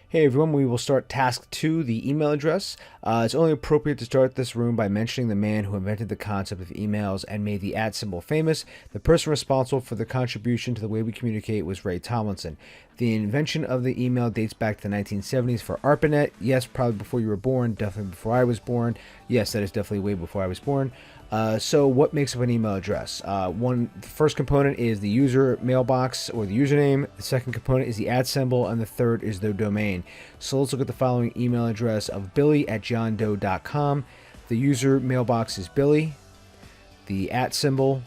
Hey everyone, we will start task 2, the email address. It's only appropriate to start this room by mentioning the man who invented the concept of emails and made the @ symbol famous. The person responsible for the contribution to the way we communicate was Ray Tomlinson. The invention of the email dates back to the 1970s for ARPANET. Yes, probably before you were born, definitely before I was born. Yes, that is definitely way before I was born. So what makes up an email address? The first component is the user mailbox or the username. The second component is the @ symbol, and the third is the domain. So let's look at the following email address of billy@johndoe.com. The user mailbox is Billy, the @ symbol,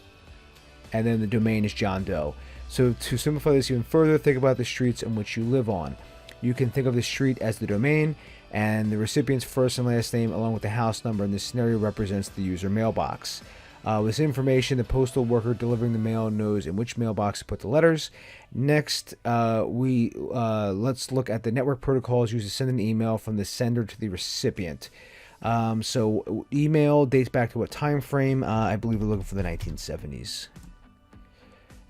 and then the domain is John Doe. So to simplify this even further, think about the streets in which you live on. You can think of the street as the domain, and the recipient's first and last name along with the house number in this scenario represents the user mailbox. With this information, the postal worker delivering the mail knows in which mailbox to put the letters. Next, let's look at the network protocols used to send an email from the sender to the recipient. So email dates back to what time frame? I believe we're looking for the 1970s.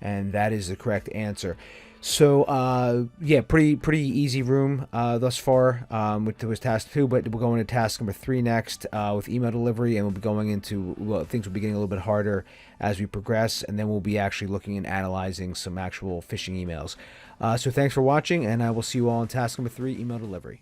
And that is the correct answer. So, yeah, pretty easy room thus far, which was task 2, but we'll go into task number 3 next with email delivery, and we'll be going into, well, things will be getting a little bit harder as we progress, and then we'll be actually looking and analyzing some actual phishing emails. So thanks for watching, and I will see you all in task number 3, email delivery.